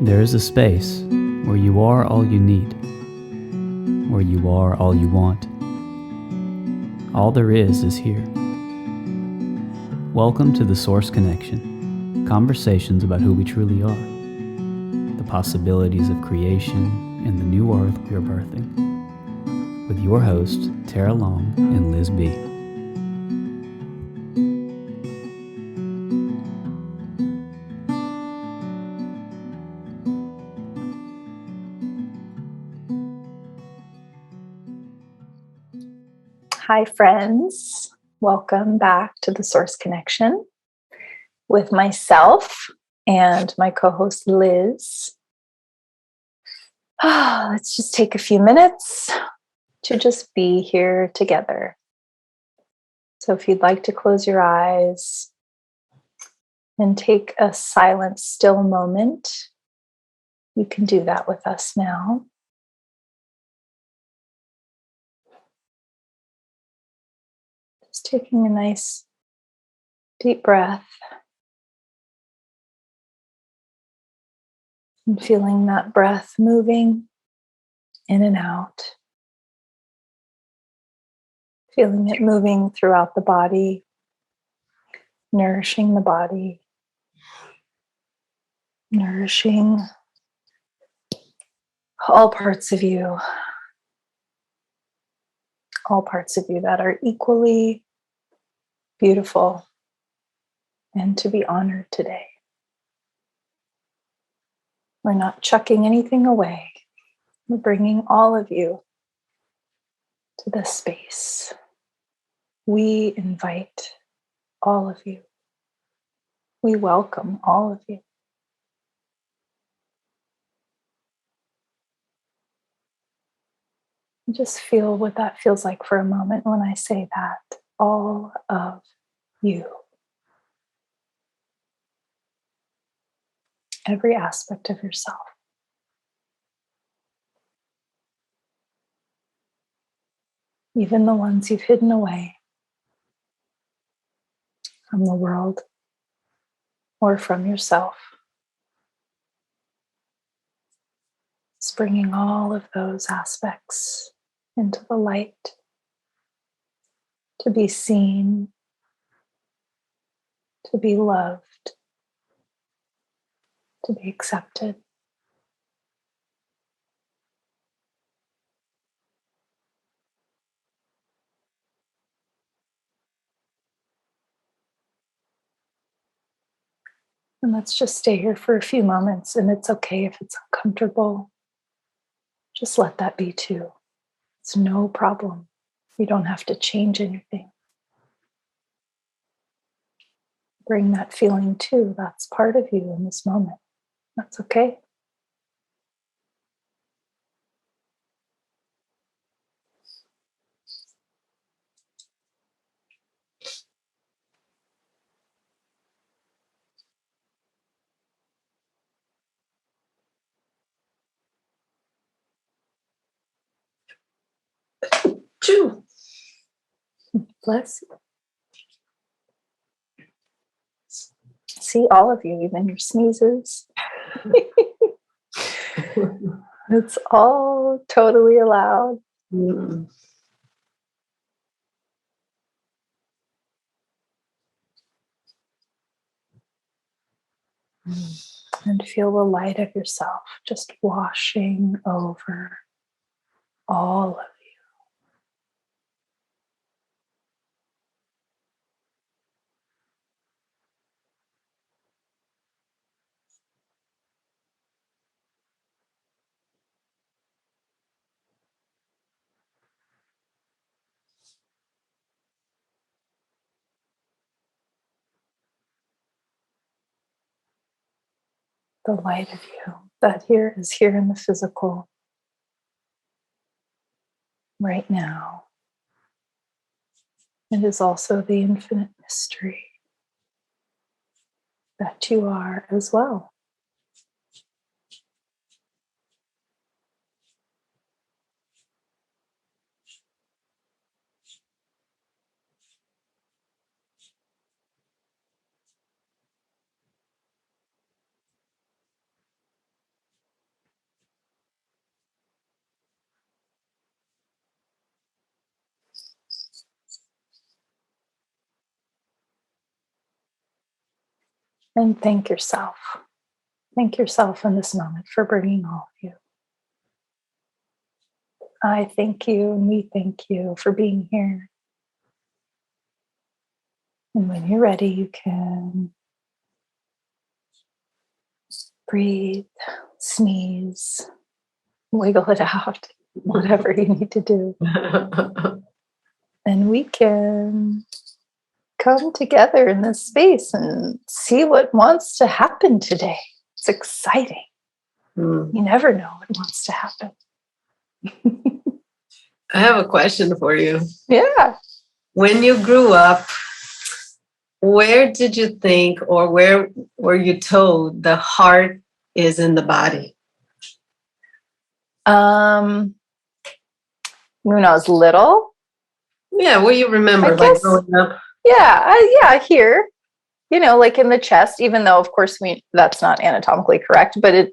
There is a space where you are all you need, where you are all you want. All there is here. Welcome to the Source Connection, conversations about who we truly are, the possibilities of creation, and the new earth we are birthing. With your hosts, Tarah Long and Liz B. Hi, friends. Welcome back to the Source Connection with myself and my co-host Liz. Let's just take a few minutes to just be here together. So if you'd like to close your eyes and take a silent, still moment, you can do that with us now. Just taking a nice deep breath and feeling that breath moving in and out. Feeling it moving throughout the body, nourishing the body, nourishing all parts of you that are equally beautiful and to be honored today. We're not chucking anything away. We're bringing all of you to this space. We invite all of you. We welcome all of you. Just feel what that feels like for a moment when I say that. All of you. Every aspect of yourself. Even the ones you've hidden away from the world or from yourself. Just bringing all of those aspects into the light to be seen, to be loved, to be accepted. And let's just stay here for a few moments, and it's okay if it's uncomfortable. Just let that be too. It's no problem. You don't have to change anything. Bring that feeling too. That's part of you in this moment. That's okay. Choo. Bless you. See all of you, even your sneezes. It's all totally allowed. Mm. And feel the light of yourself just washing over all of you. The light of you that here is here in the physical right now. It is also the infinite mystery that you are as well. And thank yourself. Thank yourself in this moment for bringing all of you. I thank you and we thank you for being here. And when you're ready, you can breathe, sneeze, wiggle it out, whatever you need to do. And we can come together in this space and see what wants to happen today. It's exciting. You never know what wants to happen. I have a question for you. Yeah. When you grew up, where did you think, or where were you told the heart is in the body? When I was little. Yeah, what you remember, like growing up? Yeah, here. Like in the chest, even though of course that's not anatomically correct, but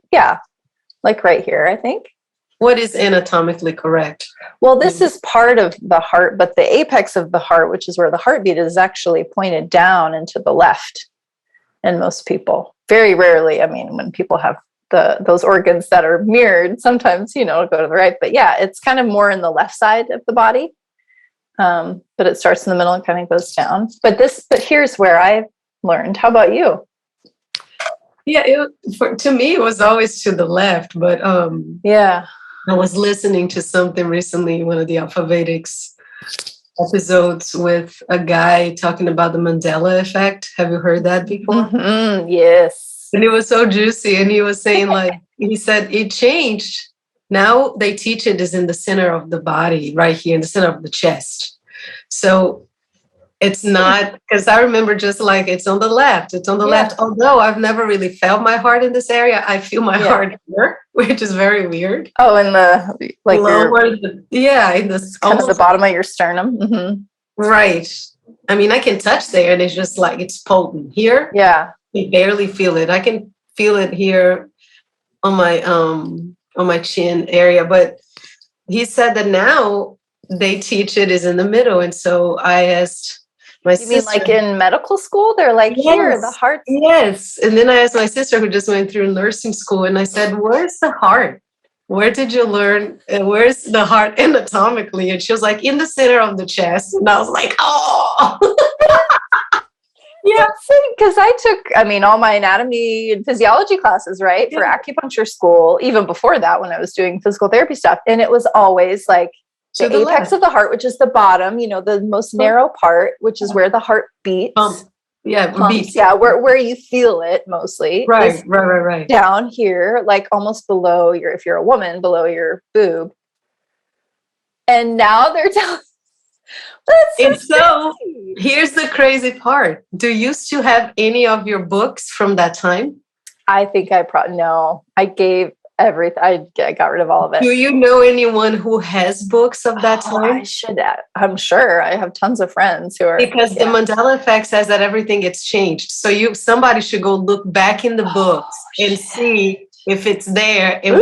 like right here, I think. What is anatomically correct? Well, this is part of the heart, but the apex of the heart, which is where the heartbeat is, actually pointed down and to the left. And most people, very rarely, when people have those organs that are mirrored, sometimes, it'll go to the right. But yeah, it's kind of more in the left side of the body. But it starts in the middle and kind of goes down. But here's where I learned. How about you? Yeah, to me, it was always to the left. But yeah. I was listening to something recently, one of the Alpha Vedics episodes with a guy talking about the Mandela Effect. Have you heard that before? Mm-hmm, yes. And it was so juicy. And he was saying, he said it changed. Now they teach it is in the center of the body, right here in the center of the chest. So it's not, because I remember just like it's on the left. It's on the left. Although I've never really felt my heart in this area, I feel my heart here, which is very weird. Oh, in the lower, in the kind of the bottom of your sternum. Mm-hmm. Right. I can touch there, and it's just like it's potent here. Yeah, I barely feel it. I can feel it here on my chin area, but he said that now they teach it is in the middle, and so I asked. You mean like in medical school? They're like, here, the heart. Yes. And then I asked my sister, who just went through nursing school, and I said, where's the heart? Where did you learn? Where's the heart anatomically? And she was like, in the center of the chest. And I was like, oh. Yeah. Because I took, all my anatomy and physiology classes, right, for acupuncture school, even before that when I was doing physical therapy stuff. And it was always like, the apex of the heart, which is the bottom, the most narrow part, which is where the heart beats. Pumps. Yeah, where you feel it mostly. Right. Down here, like almost below if you're a woman, below your boob. And now they're telling so here's the crazy part. Do you still have any of your books from that time? I think no. I gave everything. I got rid of all of it. Do you know anyone who has books of that time? I should. I'm sure I have tons of friends who are, because the Mandela Effect says that everything gets changed. So somebody should go look back in the books and see if it's there and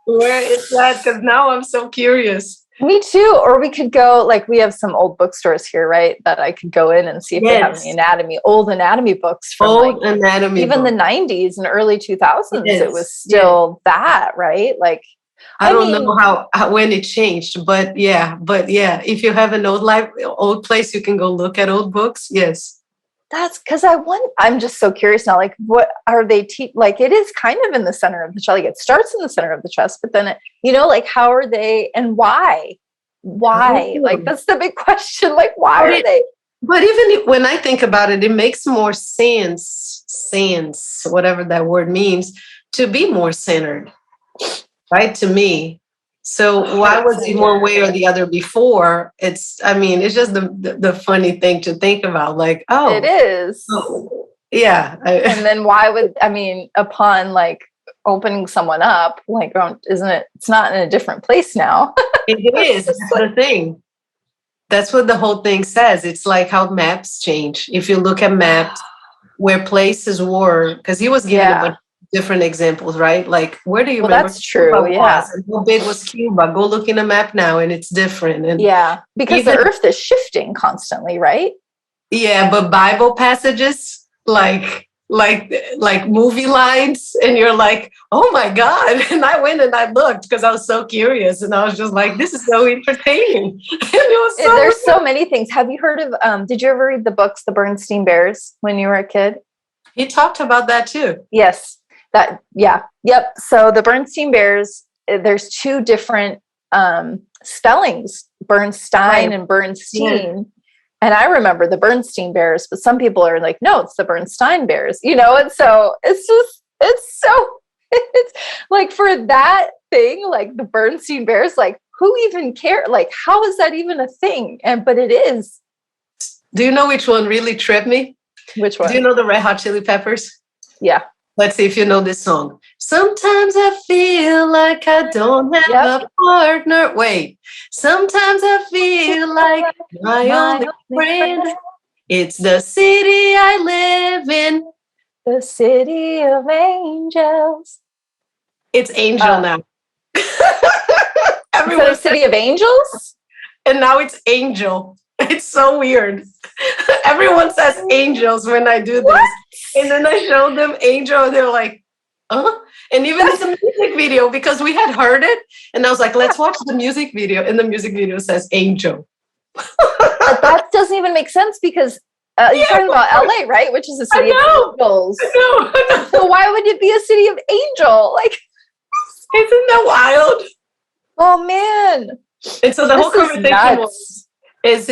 where is that? Because now I'm so curious. Me too. Or we could go, like, we have some old bookstores here, right? That I could go in and see if they have any old anatomy books from anatomy even the 90s and early 2000s. It was still that, right? Like, I don't know how when it changed, but if you have an old place, you can go look at old books. Yes. That's because I'm just so curious now, like, what are they like, it is kind of in the center of the chest, like it starts in the center of the chest, but then like, how are they and why? Like, that's the big question. Like, why are they? But even when I think about it, it makes more sense, whatever that word means, to be more centered, right? To me. So why was it one way or the other before? It's just the funny thing to think about. Like, oh, it is. Yeah. And then why would, upon like opening someone up, like, isn't it? It's not in a different place now. It is. That's the thing. That's what the whole thing says. It's like how maps change. If you look at maps where places were, because he was giving a bunch of different examples, right? Like, where do you remember? That's true. Yeah. How big was Cuba? Go look in a map now, and it's different. And because the Earth is shifting constantly, right? Yeah, but Bible passages, like like movie lines, and you're like, oh my God. And I went and I looked because I was so curious, and I was just like, this is so entertaining. And it was so There's so many things. Have you heard of, did you ever read the books, The Bernstein Bears, when you were a kid? He talked about that too. Yes. Yep. So the Bernstein Bears, there's two different spellings, Bernstein and Bernstein. Yeah. And I remember the Bernstein Bears, but some people are like, no, it's the Bernstein Bears, you know? And so it's like for that thing, like the Bernstein Bears, like who even care? Like, how is that even a thing? But it is. Do you know which one really tripped me? Which one? Do you know the Red Hot Chili Peppers? Yeah. Let's see if you know this song. Sometimes I feel like I don't have a partner. Wait. Sometimes I feel like my only friend. It's the city I live in. The city of angels. It's Angel now. Everyone says City of Angels? And now it's Angel. It's so weird. Everyone says angels when I do this. What? And then I showed them Angel, and they're like, huh? And even it's a music video, because we had heard it. And I was like, let's watch the music video. And the music video says Angel. But that doesn't even make sense, because you're talking about LA, right? Which is a city of angels. I know. So why would it be a city of angel? Like, isn't that wild? Oh man. And so the whole conversation was, is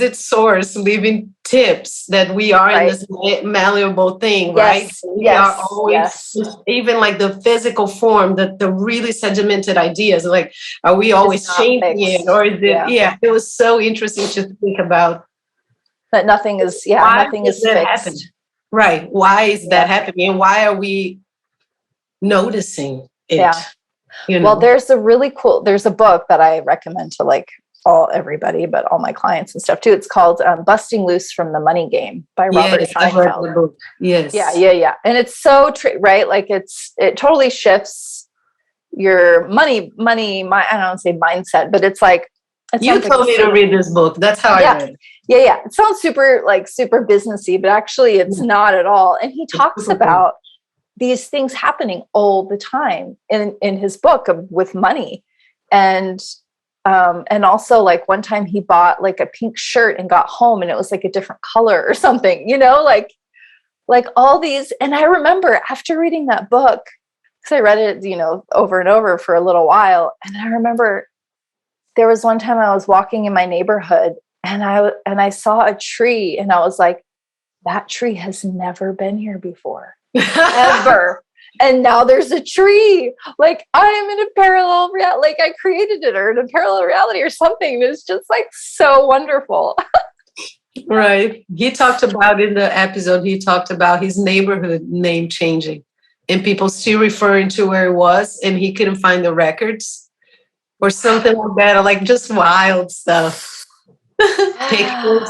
it source leaving tips that we are in this malleable thing, right? We are always, even like the physical form, the really sedimented ideas, like, are we always changing it? Or is it, it was so interesting to think about. That nothing is, nothing is fixed. Happen? Right. Why is that happening? And why are we noticing it? Yeah. You know? Well, there's a book that I recommend to like everybody, but all my clients and stuff too. It's called Busting Loose from the Money Game by Robert Scheinfeld. Yes. Yeah. And it's so right. Like it totally shifts your money, I don't want to say mindset, but it's like, you told me to read this book. That's how I read it. Yeah. It sounds super businessy, but actually it's not at all. And he talks about these things happening all the time in his book with money. And also like one time he bought like a pink shirt and got home and it was like a different color or something, you know, like all these. And I remember after reading that book, because I read it, you know, over and over for a little while. And I remember there was one time I was walking in my neighborhood and I saw a tree and I was like, that tree has never been here before, ever. And now there's a tree. Like I'm in a parallel reality, like I created it or in a parallel reality or something. It's just like so wonderful. Right. He talked about in the episode, he talked about his neighborhood name changing and people still referring to where it was and he couldn't find the records or something like that, or like just wild stuff. Pictures.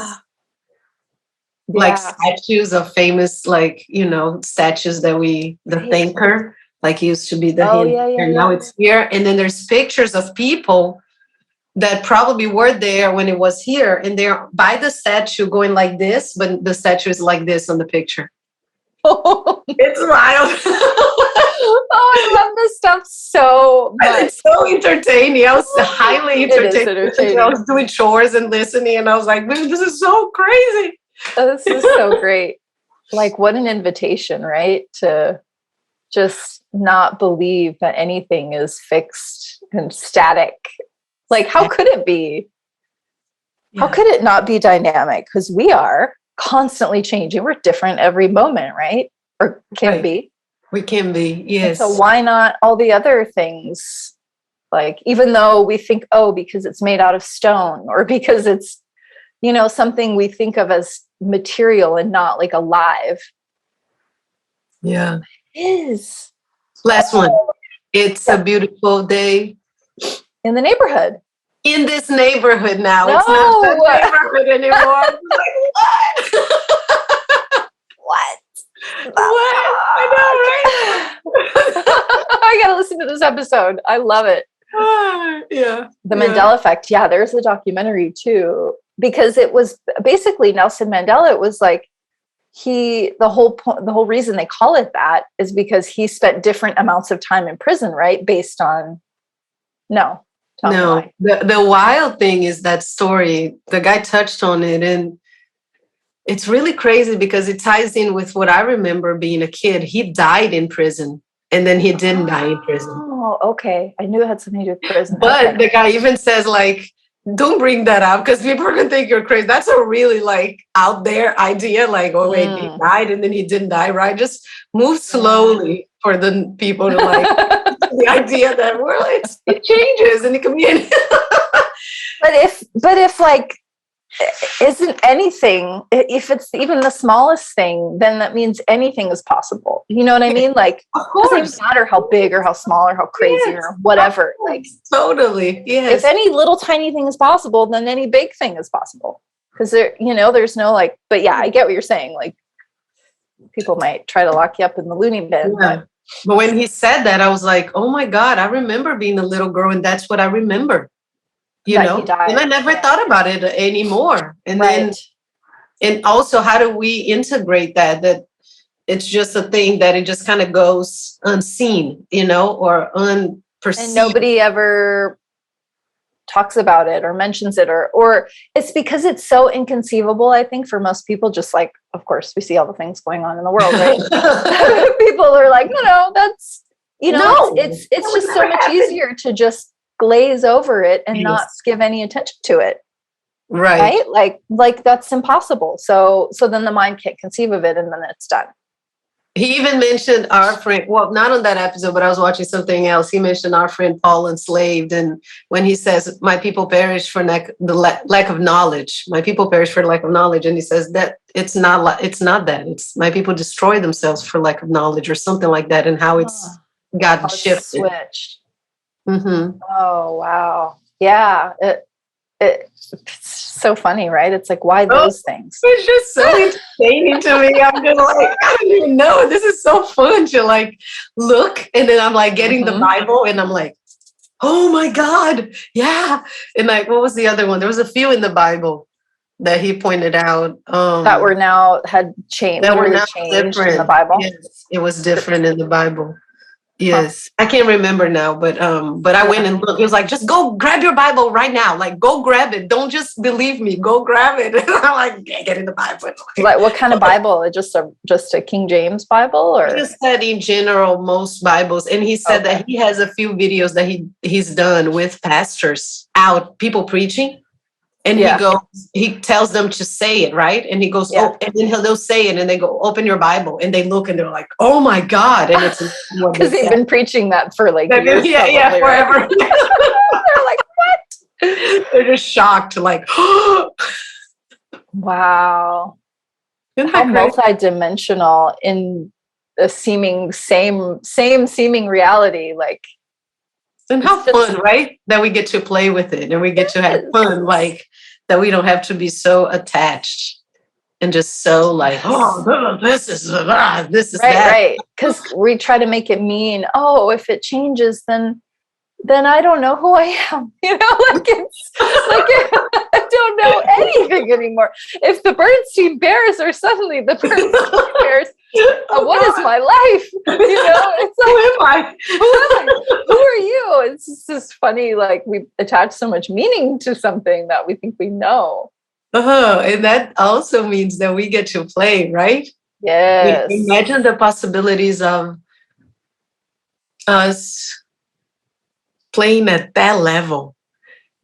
Like statues of famous, like, you know, statues that the thinker, like he used to be the and now it's here. And then there's pictures of people that probably were there when it was here and they're by the statue going like this, but the statue is like this on the picture. It's wild. Oh, I love this stuff so much. It's so entertaining. I was highly entertained. I was doing chores and listening and I was like, this is so crazy. Oh, this is so great. Like what an invitation, right? To just not believe that anything is fixed and static. Like how could it be? How could it not be dynamic? Because we are constantly changing. We're different every moment, right? Or can be. We can be, yes. And so why not all the other things? Like even though we think, because it's made out of stone or because it's, you know, something we think of as material and not like alive. Yeah. It is. Last one. It's a beautiful day. In the neighborhood. In this neighborhood now. No. It's not the neighborhood anymore. Like, what? What? I know, right? I gotta listen to this episode. I love it. Yeah. The Mandela Effect. Yeah, there's a documentary too. Because it was basically Nelson Mandela. It was like the whole reason they call it that is because he spent different amounts of time in prison, right? Based on, no. No, the wild thing is that story, the guy touched on it, and it's really crazy because it ties in with what I remember being a kid. He died in prison, and then he didn't die in prison. Oh, okay. I knew it had something to do with prison. But the guy even says, like, don't bring that up because people are going to think you're crazy. That's a really, like, out there idea. Like, oh, wait, he died and then he didn't die, right? Just move slowly for the people to, like, the idea that, well, it changes and it can be anything. But if like, isn't anything, if it's even the smallest thing, then that means anything is possible. You know what I mean? Like, of course, it doesn't matter how big or how small or how crazy or whatever. Like, totally. Yes. If any little tiny thing is possible, then any big thing is possible. Because there's no like, but yeah, I get what you're saying. Like, people might try to lock you up in the loony bin. Yeah. But when he said that, I was like, oh my God, I remember being a little girl and that's what I remember. You know, and I never thought about it anymore. And then, and also, how do we integrate that it's just a thing that it just kind of goes unseen, or unperceived. And nobody ever talks about it or mentions it, or it's because it's so inconceivable, I think, for most people. Just like, of course, we see all the things going on in the world, right? People are like, that's, it's just so much easier to just glaze over it and not give any attention to it. Right? Like that's impossible. So then the mind can't conceive of it, and then it's done. He even mentioned our friend, well, not on that episode, but I was watching something else. He mentioned our friend Paul Enslaved. And when he says, my people perish for the lack of knowledge, my people perish for lack of knowledge. And he says that it's not that. It's my people destroy themselves for lack of knowledge or something like that. And how it's gotten shifted. Switched. Mm-hmm. Oh, wow. Yeah. It's so funny, right? It's like, why those things? It's just so entertaining to me. I'm just like, I don't even know. This is so fun to like look. And then I'm like getting the Bible and I'm like, oh my God. Yeah. And like, what was the other one? There was a few in the Bible that he pointed out. That were now had changed. That were now changed in the Bible. Yes, it was different in the Bible. Yes, I can't remember now, but I went and looked. It was like, just go grab your Bible right now. Like, go grab it. Don't just believe me. Go grab it. And I'm like, get in the Bible. Like, what kind of Bible? Just a King James Bible, or? He just said in general, most Bibles. And he said that he has a few videos that he's done with pastors out, people preaching. And he tells them to say it, right? And he goes, and then they'll say it, and they go, open your Bible, and they look, and they're like, oh my God! And it's because they've been preaching that for like years, forever. They're like, what? They're just shocked, like, wow, how multidimensional in a same seeming reality, like. And how fun, right? That we get to play with it and we get to have fun, like that we don't have to be so attached and just so like, this is right, that. Right. Because we try to make it mean, if it changes, then I don't know who I am. Like it's like I don't know anything anymore. If the Bernstein Bears are suddenly the Bernstein Bears, what is my life? It's like, who am I? Who are you? It's just funny. Like we attach so much meaning to something that we think we know. And that also means that we get to play, right? Yes. Imagine the possibilities of us playing at that level,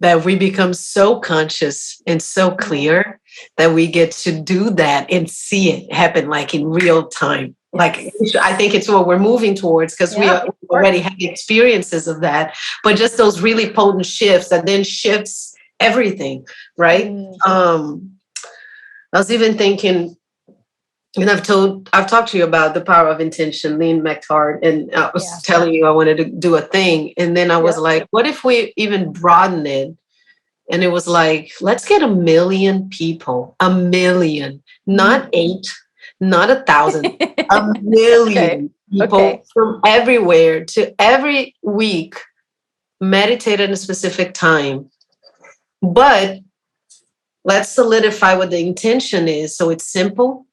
that we become so conscious and so clear that we get to do that and see it happen like in real time. Like, I think it's what we're moving towards, because we already have experiences of that, but just those really potent shifts that then shifts everything, right? I was even thinking, and I've talked to you about the power of intention, Lean McTard, and I was telling you I wanted to do a thing. And then I was like, what if we even broaden it? And it was like, let's get 1 million people, 1 million, not 8, not 1,000, 1 million people from everywhere to every week meditate at a specific time. But let's solidify what the intention is. So it's simple.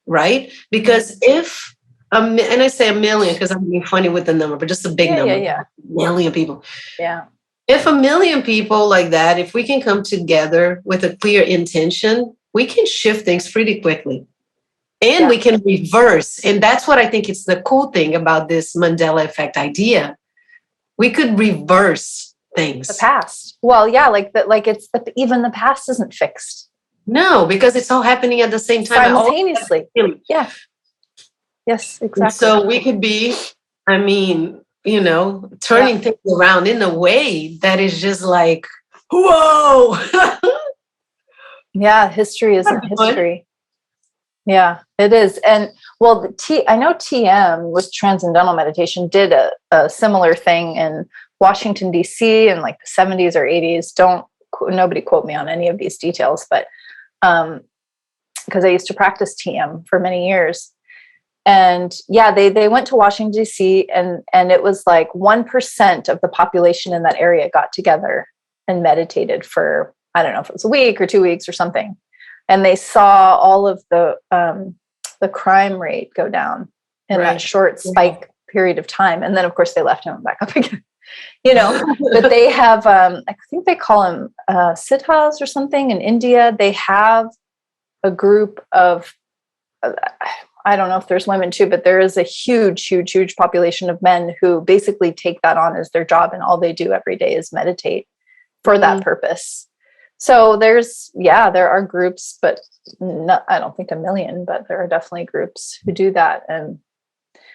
right? Because if, and I say a million because I'm being funny with the number, but just a big number, million people. Yeah. If a million people like that, if we can come together with a clear intention, we can shift things pretty quickly. And we can reverse. And that's what I think is the cool thing about this Mandela Effect idea. We could reverse things. The past. Well, yeah, like that, like it's even the past isn't fixed. No, because it's all happening at the same time. Simultaneously. Yeah. Yes, exactly. And so we could be, I mean, you know, turning things around in a way that is just like, whoa. Yeah, history isn't history. Yeah, it is. And well, I know TM with Transcendental Meditation did a similar thing in Washington, D.C. in like the 70s or 80s. Nobody quote me on any of these details, but because I used to practice TM for many years. And yeah, they went to Washington, D.C. and it was like 1% of the population in that area got together and meditated for, I don't know if it was a week or 2 weeks or something. And they saw all of the crime rate go down in that short spike period of time. And then, of course, they left and went back up again. You know, but they have, I think they call them siddhas or something in India. They have a group of, I don't know if there's women too, but there is a huge population of men who basically take that on as their job. And all they do every day is meditate for that purpose. So there are groups, but I don't think a million, but there are definitely groups who do that. And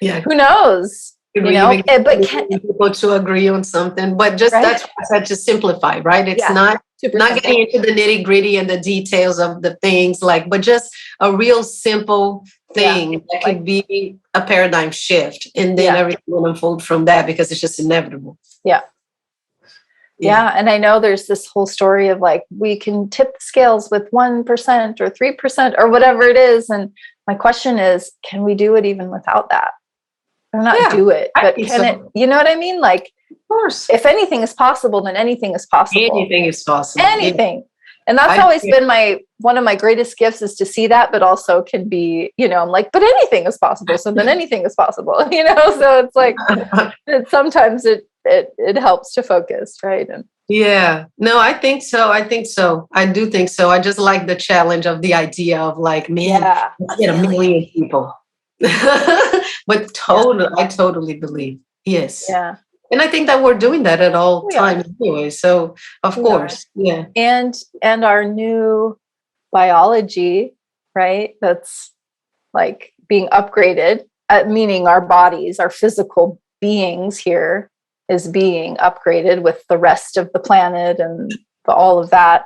who knows, you know, but can people to agree on something, but just that's why I said to simplify, right? It's not getting into the nitty gritty and the details of the things but just a real simple thing that could be a paradigm shift. And then everything will unfold from that because it's just inevitable. Yeah. And I know there's this whole story of like, we can tip the scales with 1% or 3% or whatever it is. And my question is, can we do it even without that? Or not do it, but can it, you know what I mean? Like, of course, if anything is possible, then anything is possible. Anything is possible. Anything. Yeah. And that's always been one of my greatest gifts is to see that, but also can be, you know, I'm like, but anything is possible. So then anything is possible, you know? So it's like, sometimes it helps to focus, right? And no, I think so. I do think so. I just like the challenge of the idea of like, man, get a million people. But I totally believe. Yes. Yeah. And I think that we're doing that at all times anyway. So of course. Yeah. And our new biology, right? That's like being upgraded, meaning our bodies, our physical beings here is being upgraded with the rest of the planet and all of that.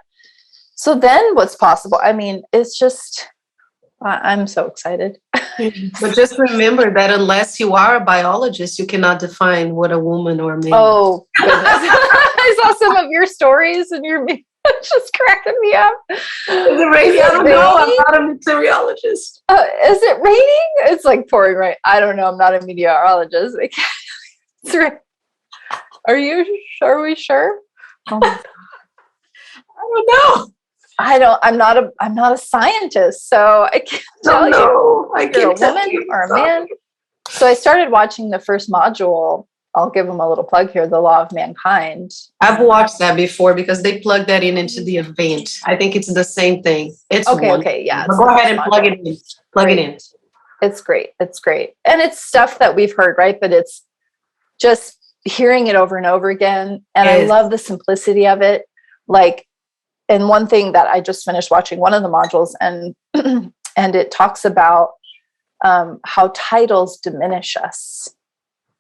So then what's possible? I mean, it's just, I'm so excited. But just remember that unless you are a biologist, you cannot define what a woman or a man. Oh, goodness. I saw some of your stories and you're just cracking me up. Is it raining? I don't know. I'm not a meteorologist. Is it raining? It's like pouring rain. I don't know. I'm not a meteorologist. It's right. Are we sure? Oh my God. I don't know. I'm not a scientist, so I can't tell you. I can't you're a woman or a man. So I started watching the first module. I'll give them a little plug here, The Law of Mankind. I've watched that before because they plug that into the event. I think it's the same thing. It's okay, yeah. Go ahead and plug it in. Plug it in. It's great. And it's stuff that we've heard, right? But it's just hearing it over and over again. And I love the simplicity of it. Like, and one thing that I just finished watching one of the modules and it talks about how titles diminish us.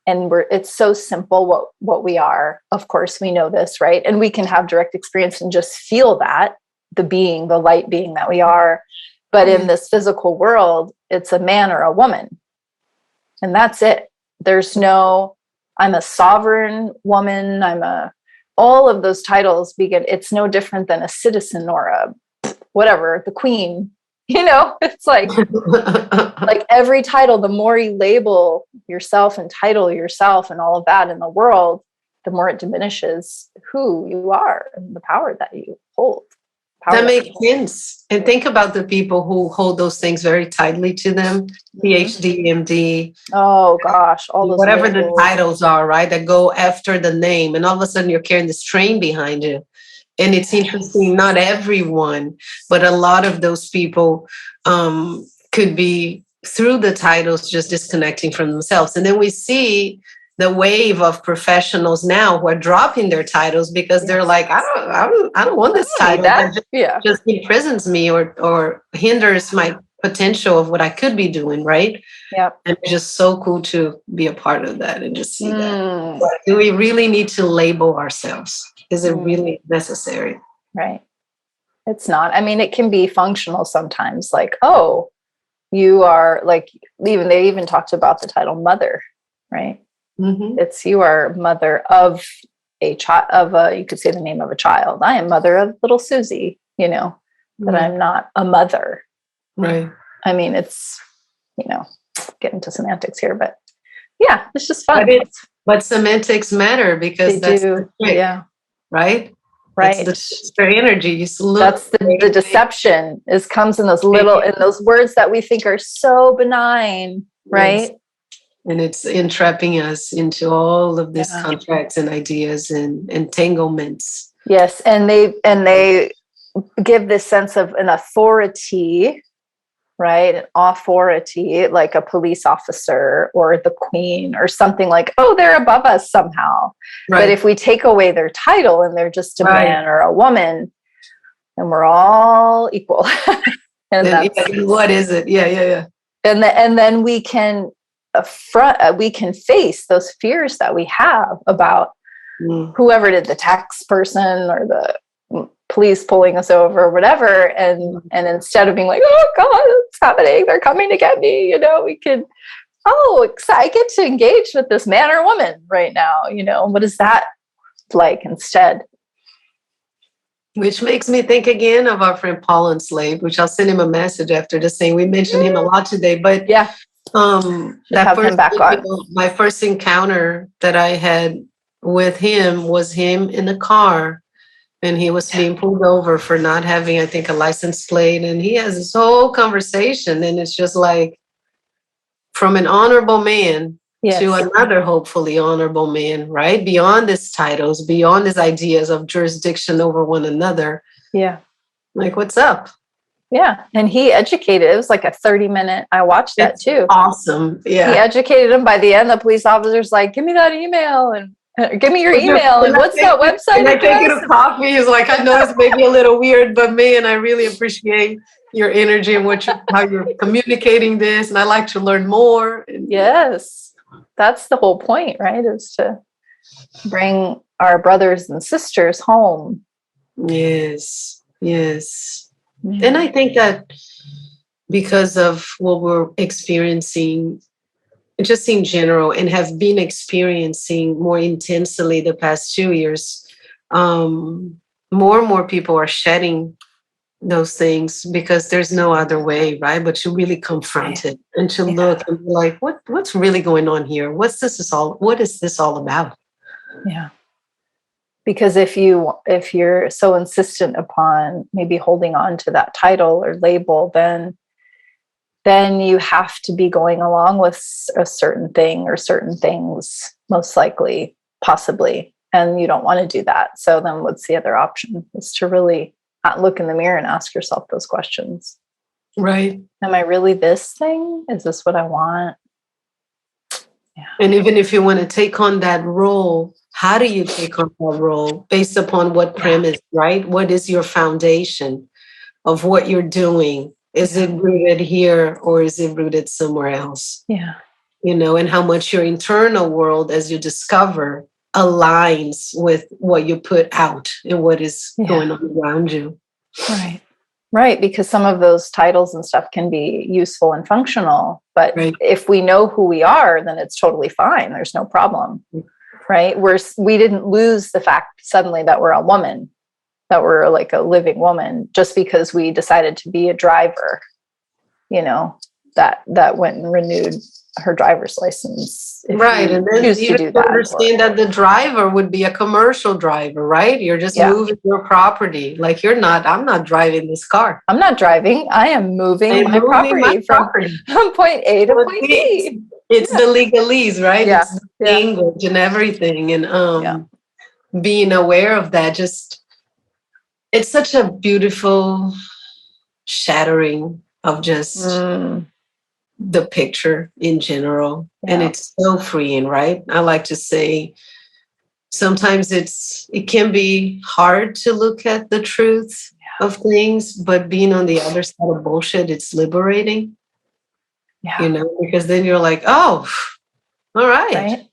And it's so simple what we are. Of course, we know this, right? And we can have direct experience and just feel that, the light being that we are. But in this physical world, it's a man or a woman. And that's it. There's no, I'm a sovereign woman, all of those titles begin, it's no different than a citizen or a whatever, the queen, you know, it's like every title, the more you label yourself and title yourself and all of that in the world, the more it diminishes who you are and the power that you hold. That makes sense. And think about the people who hold those things very tightly to them, PhD, MD. Oh gosh, all those whatever labels. the titles are, right? That go after the name. And all of a sudden you're carrying this train behind you. And it's interesting, not everyone, but a lot of those people could be through the titles just disconnecting from themselves. And then we see the wave of professionals now who are dropping their titles because they're like, I don't want this title that just imprisons me or hinders my potential of what I could be doing, right? Yep. And it's just so cool to be a part of that and just see that. But do we really need to label ourselves? Is it really necessary? Right. It's not. I mean, it can be functional sometimes, like, oh, you are like, they even talked about the title mother, right? Mm-hmm. It's, you are mother of a child, you could say the name of a child. I am mother of little Susie, but I'm not a mother. Right. I mean, it's, get into semantics here, but yeah, it's just fun. But semantics matter because that's the trick, right? Right. That's the energy. That's the deception comes in those in those words that we think are so benign, right? Yes. And it's entrapping us into all of these contracts and ideas and entanglements. Yes, and they give this sense of an authority, right? An authority, like a police officer or the queen or something, like, oh, they're above us somehow. Right. But if we take away their title and they're just a man or a woman, then we're all equal. And what is it? Yeah. And then we can we can face those fears that we have about whoever did the tax person or the police pulling us over or whatever, and instead of being like, oh God, it's happening, they're coming to get me, we could, I get to engage with this man or woman right now, what is that like instead? Which makes me think again of our friend Paul Enslaved, which I'll send him a message after this saying we mentioned him a lot today, but my first encounter that I had with him was him in a car, and he was being pulled over for not having, I think, a license plate, and he has this whole conversation, and it's just like from an honorable man to another hopefully honorable man, right? Beyond his titles, beyond his ideas of jurisdiction over one another. Yeah. Like, what's up? Yeah. And he educated, it was like a 30-minute, I watched that too. Awesome. Yeah. He educated him. By the end, the police officer's like, give me that email and give me your email. And what's that website? And I take you to coffee. He's like, I know this may be a little weird, but man, I really appreciate your energy and how you're communicating this. And I like to learn more. Yes. That's the whole point, right? Is to bring our brothers and sisters home. Yes. And I think that because of what we're experiencing, just in general, and have been experiencing more intensely the past 2 years, more and more people are shedding those things because there's no other way, right? But to really confront it and to look and be like, what's really going on here? What is this all about? Yeah. Because if you're so insistent upon maybe holding on to that title or label, then you have to be going along with a certain thing or certain things, most likely, possibly. And you don't want to do that. So then what's the other option? Is to really look in the mirror and ask yourself those questions. Right. Am I really this thing? Is this what I want? Yeah. And even if you want to take on that role, how do you take on that role based upon what premise, right? What is your foundation of what you're doing? Is it rooted here or is it rooted somewhere else? Yeah. And how much your internal world, as you discover, aligns with what you put out and what is going on around you. Right. Because some of those titles and stuff can be useful and functional, but if we know who we are, then it's totally fine. There's no problem. Right. We didn't lose the fact suddenly that we're a woman, that we're like a living woman, just because we decided to be a driver, that went and renewed her driver's license. Right. And then you understand that the driver would be a commercial driver, right? You're just moving your property. Like I'm not driving this car. I'm not driving. I am moving my property from point A to point B. It's the legalese, right? It's the language and everything. And being aware of that, it's such a beautiful shattering of just the picture in general. And it's so freeing, right? I like to say sometimes it can be hard to look at the truth of things, but being on the other side of bullshit, it's liberating. Because then you're like, oh, all right.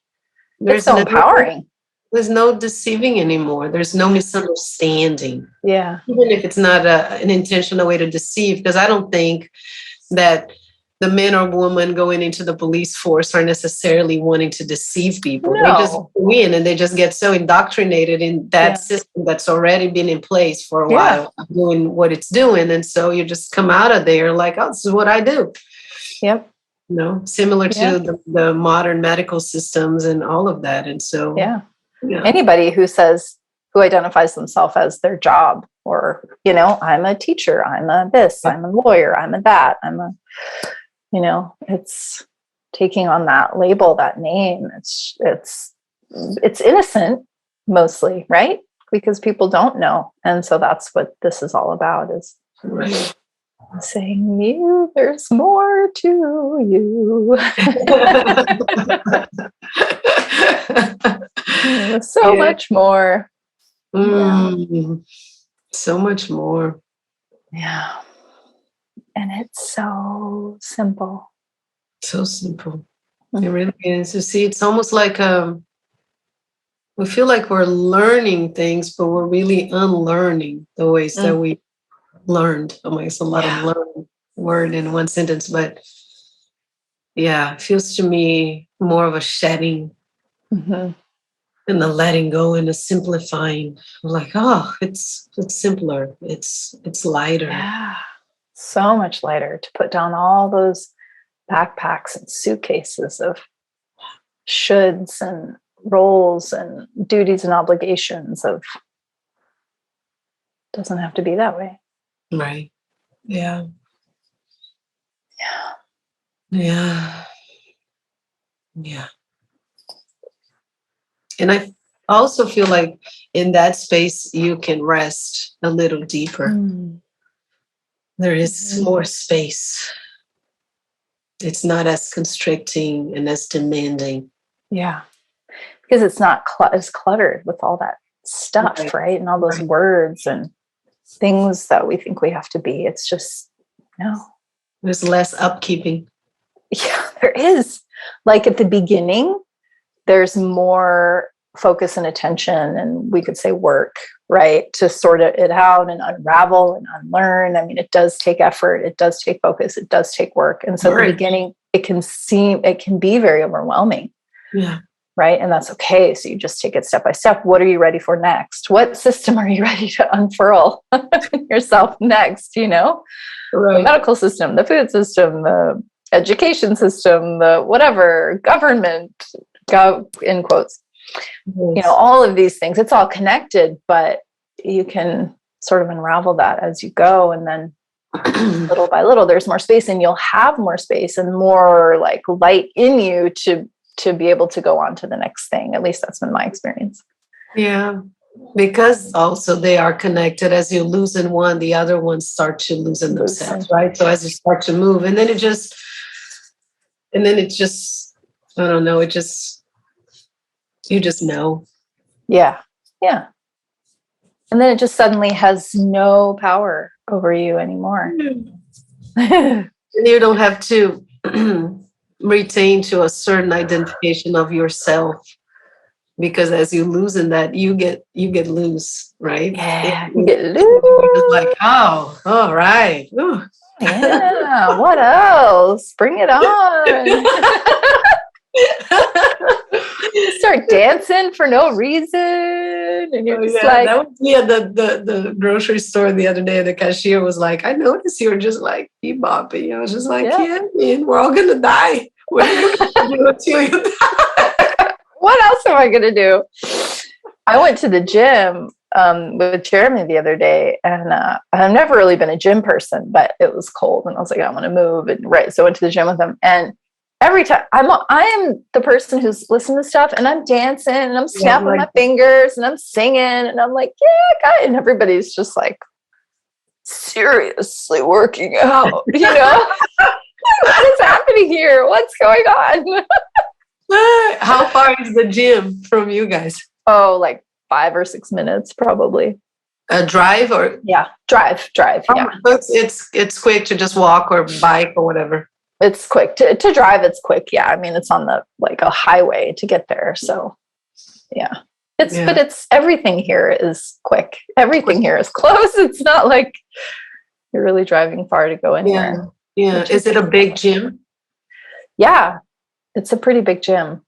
It's so empowering. There's no deceiving anymore. There's no misunderstanding. Yeah. Even if it's not an intentional way to deceive, because I don't think that the men or women going into the police force are necessarily wanting to deceive people. No. They just go in and they just get so indoctrinated in that system that's already been in place for a while, doing what it's doing. And so you just come out of there like, oh, this is what I do. Yep. Similar to the modern medical systems and all of that. And so anybody who identifies themselves as their job, or I'm a teacher, I'm a this, I'm a lawyer, I'm a that, it's taking on that label, that name. It's innocent mostly, right? Because people don't know. And so that's what this is all about, is saying, there's more to you. So much more. So much more. Yeah. And it's so simple. So simple. It really is. You see, it's almost like we feel like we're learning things, but we're really unlearning the ways that we learned. I mean, it's a lot of learn word in one sentence, but it feels to me more of a shedding and the letting go and the simplifying. Like, oh, it's simpler. It's lighter. Yeah. So much lighter to put down all those backpacks and suitcases of shoulds and roles and duties and obligations doesn't have to be that way. Right. Yeah. Yeah. And I also feel like in that space, you can rest a little deeper. There is more space. It's not as constricting and as demanding. Yeah. Because it's not as cluttered with all that stuff, right? And all those words and things that we think we have to be. It's just, no. There's less upkeeping. Yeah, there is. Like at the beginning, there's more focus and attention, and we could say work, right? To sort it out and unravel and unlearn. I mean, it does take effort. It does take focus. It does take work. And so at the beginning, it can be very overwhelming. Yeah. Right. And that's okay. So you just take it step by step. What are you ready for next? What system are you ready to unfurl yourself next? The medical system, the food system, the education system, the whatever, government, in quotes, all of these things, it's all connected, but you can sort of unravel that as you go. And then little by little, there's more space, and you'll have more space and more like light in you to be able to go on to the next thing. At least that's been my experience. Yeah. Because also they are connected. As you loosen one, the other ones start to loosen themselves, right? So as you start to move, and then it just, I don't know, you just know. Yeah. Yeah. And then it just suddenly has no power over you anymore. And you don't have to retain to a certain identification of yourself, because as you loosen that, you get loose, right? Yeah, you get loose. It's like, oh, all right. Ooh. Yeah. What else? Bring it on. start dancing for no reason. And you're just like, that was me at the grocery store the other day. The cashier was like, I noticed you were just like bebopping. I was just like, yeah, man, we're all gonna die. What are you gonna do until you die? What else am I gonna do? I went to the gym with Jeremy the other day, and I've never really been a gym person, but it was cold, and I was like, I want to move, and so I went to the gym with him, and every time I am the person who's listening to stuff, and I'm dancing, and I'm snapping my fingers, and I'm singing, and I'm like, yeah, God, and everybody's just like seriously working out, you know. What is happening here? What's going on? How far is the gym from you guys? Oh, like 5 or 6 minutes, probably. A drive or drive. Yeah, it's quick to just walk or bike or whatever. It's quick to drive. It's quick. Yeah, I mean, it's on the like a highway to get there. So, yeah, but it's everything here is quick. Everything here is close. It's not like you're really driving far to go anywhere. Yeah. Is it a big gym? Yeah, it's a pretty big gym.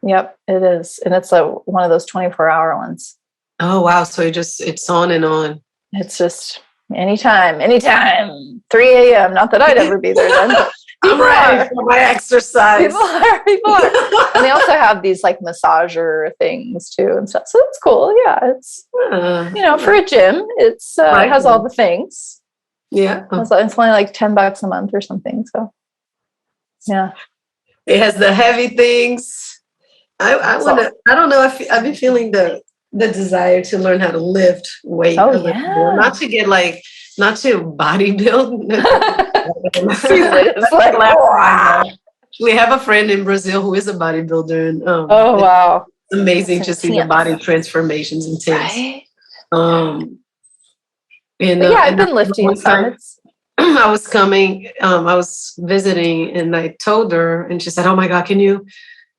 Yep, it is. And it's one of those 24-hour ones. Oh, wow. So it's on and on. It's just anytime, 3 a.m. Not that I'd ever be there then. But I'm ready for my exercise. People are. And they also have these like massager things too and stuff. So it's cool. Yeah, it's, for a gym, it has all the things. Yeah. It's only like $10 a month or something. So, yeah. It has the heavy things. I don't know if I've been feeling the desire to learn how to lift weight. Oh, yeah. Not to bodybuild. It's like, we have a friend in Brazil who is a bodybuilder. And, oh, wow. It's amazing to see the body transformations intense. Right? I've been lifting some. I was visiting and I told her and she said, oh my God,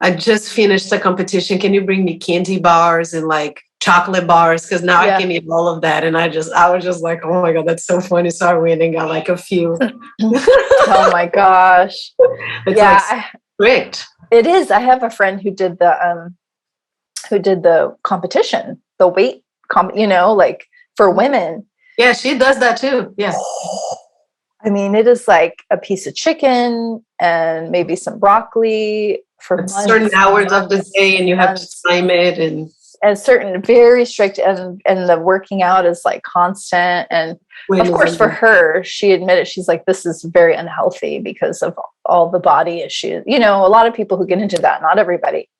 I just finished a competition. Can you bring me candy bars and like chocolate bars? Because now I can eat all of that. And I was just like, oh my God, that's so funny. So I went and got like a few. Oh my gosh. It's like strict. It is. I have a friend who did the competition, the weight like for women. Yeah, she does that too. Yeah. I mean, it is like a piece of chicken and maybe some broccoli for certain hours of the day, and you have to time it and certain very strict and the working out is like constant. And of course, for her, she admitted, she's like, this is very unhealthy because of all the body issues. A lot of people who get into that, not everybody,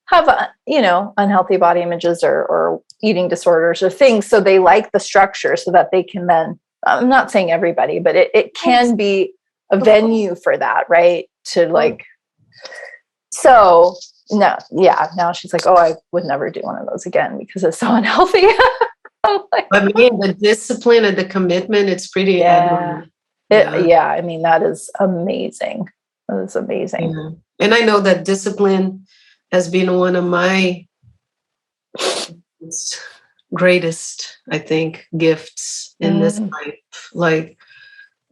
have unhealthy body images or eating disorders or things. So they like the structure so that they can then. I'm not saying everybody, but it can be a venue for that, right? To like, so no, yeah. Now she's like, oh, I would never do one of those again because it's so unhealthy. Like, I mean, the discipline and the commitment, it's pretty admirable. I mean, that is amazing. That is amazing. Yeah. And I know that discipline has been one of my greatest, I think, gifts in this life. Like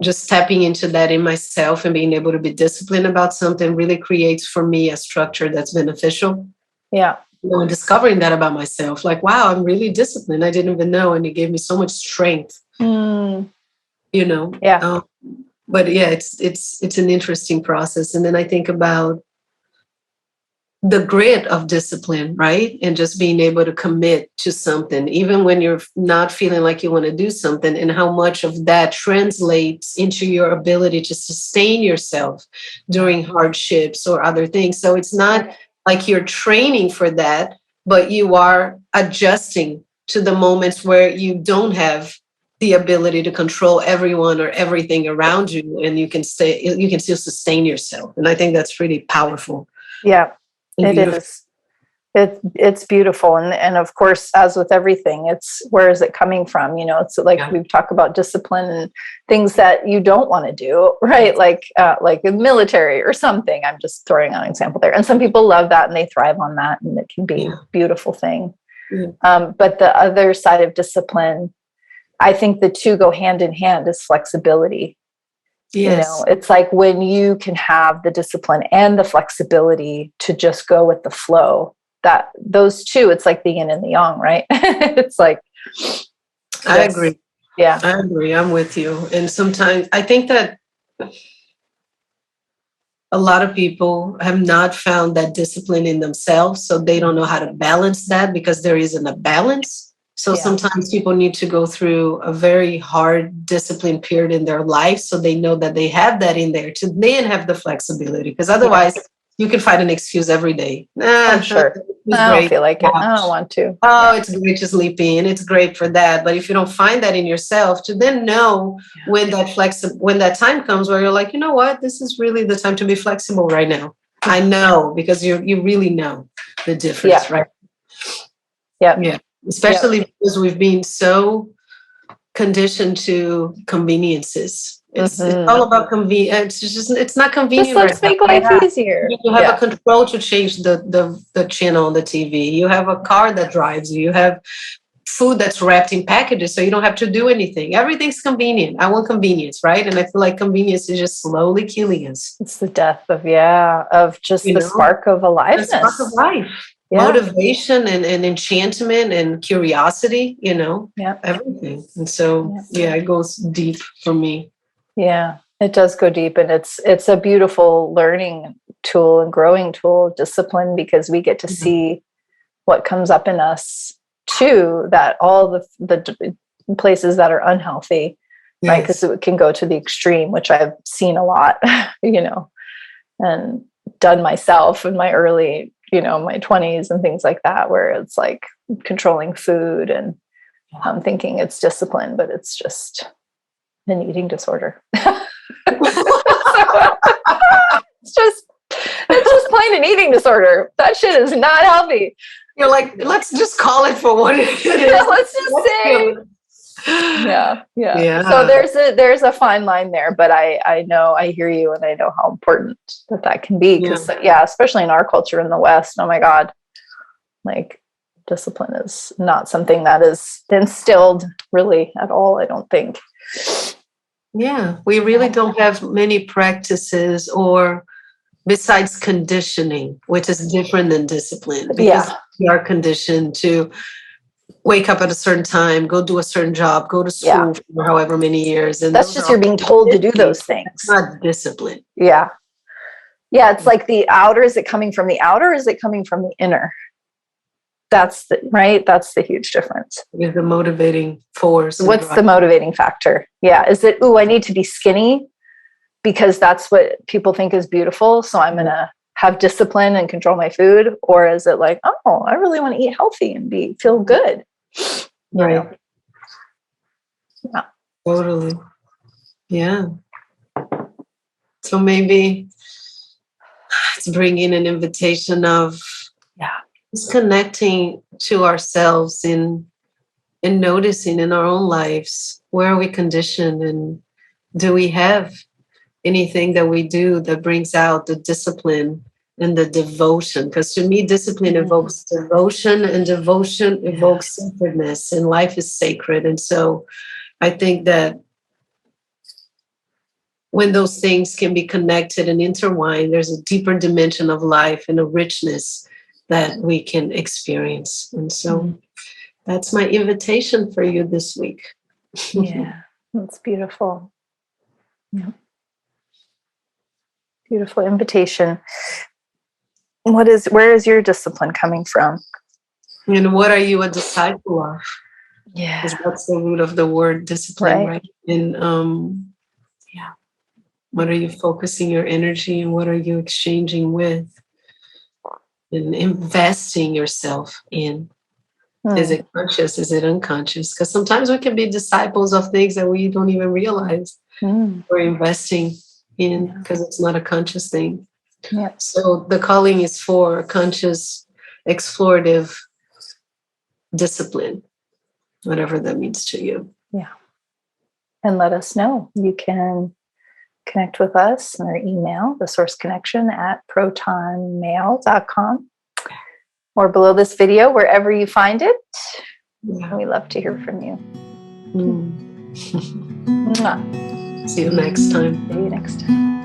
just tapping into that in myself and being able to be disciplined about something really creates for me a structure that's beneficial. Yeah. And discovering that about myself, like, wow, I'm really disciplined. I didn't even know. And it gave me so much strength, Yeah. But yeah, it's an interesting process. And then I think about the grit of discipline, right? And just being able to commit to something, even when you're not feeling like you want to do something, and how much of that translates into your ability to sustain yourself during hardships or other things. So it's not like you're training for that, but you are adjusting to the moments where you don't have the ability to control everyone or everything around you, and you can still sustain yourself. And I think that's pretty powerful. Yeah. It is. It's beautiful. And of course, as with everything, it's where is it coming from? It's like we've talked about discipline and things that you don't want to do, right? Like the military or something. I'm just throwing out an example there. And some people love that and they thrive on that, and it can be a beautiful thing. But the other side of discipline, I think the two go hand in hand, is flexibility. Yes. It's like when you can have the discipline and the flexibility to just go with the flow, that those two, it's like the yin and the yang, right? It's like, I agree. Yeah. I agree. I'm with you. And sometimes I think that a lot of people have not found that discipline in themselves. So they don't know how to balance that because there isn't a balance. So sometimes people need to go through a very hard discipline period in their life so they know that they have that in there to then have the flexibility. Because otherwise, you can find an excuse every day. I'm sure. I don't feel like it. I don't want to. Oh, it's great to sleep in. It's great for that. But if you don't find that in yourself, to then know when that time comes where you're like, you know what, this is really the time to be flexible right now. I know, because you really know the difference, right? Yeah. Especially because we've been so conditioned to conveniences. It's all about convenience. It's not convenient. Just let's make life easier. You have a control to change the channel on the TV. You have a car that drives you. You have food that's wrapped in packages, so you don't have to do anything. Everything's convenient. I want convenience, right? And I feel like convenience is just slowly killing us. It's the death of just the spark of aliveness. The spark of life. Motivation and enchantment and curiosity, everything. And so, it goes deep for me. Yeah, it does go deep, and it's a beautiful learning tool and growing tool, discipline, because we get to see what comes up in us too, that all the places that are unhealthy, right? Because it can go to the extreme, which I've seen a lot, and done myself in my early, my 20s and things like that, where it's like controlling food and I'm thinking it's discipline, but it's just an eating disorder. It's just plain an eating disorder. That shit is not healthy. You're like, let's just call it for what it is. Let's just say. Yeah. So there's a fine line there, but I know, I hear you, and I know how important that can be, because especially in our culture in the West, oh my God, like discipline is not something that is instilled really at all, I don't think. Yeah, we really don't have many practices or besides conditioning, which is different than discipline, because we are conditioned to wake up at a certain time, go do a certain job, go to school for however many years. And that's just, you're being told to do those things. It's not discipline. Yeah. It's like the outer, is it coming from the outer? Or is it coming from the inner? That's the huge difference. Is the motivating force. What's the motivating factor? Yeah. Is it, I need to be skinny because that's what people think is beautiful, so I'm going to have discipline and control my food? Or is it like, I really want to eat healthy and feel good? Right. Yeah. Totally. Yeah. So maybe it's bringing an invitation of just connecting to ourselves and noticing in our own lives, where are we conditioned, and do we have anything that we do that brings out the discipline and the devotion? Because to me, discipline evokes devotion, and devotion evokes sacredness, and life is sacred. And so I think that when those things can be connected and intertwined, there's a deeper dimension of life and a richness that we can experience. And so that's my invitation for you this week. Yeah, that's beautiful. Yeah. Beautiful invitation. Where is your discipline coming from? And what are you a disciple of? Yeah. Because that's the root of the word discipline, right? And what are you focusing your energy, and what are you exchanging with and investing yourself in? Is it conscious? Is it unconscious? Because sometimes we can be disciples of things that we don't even realize we're investing in, because it's not a conscious thing. Yeah. So the calling is for a conscious, explorative discipline, whatever that means to you. Yeah. And let us know. You can connect with us in our email, thesourceconnection@protonmail.com, or below this video, wherever you find it. Yeah. We love to hear from you. Mwah. See you next time. See you next time.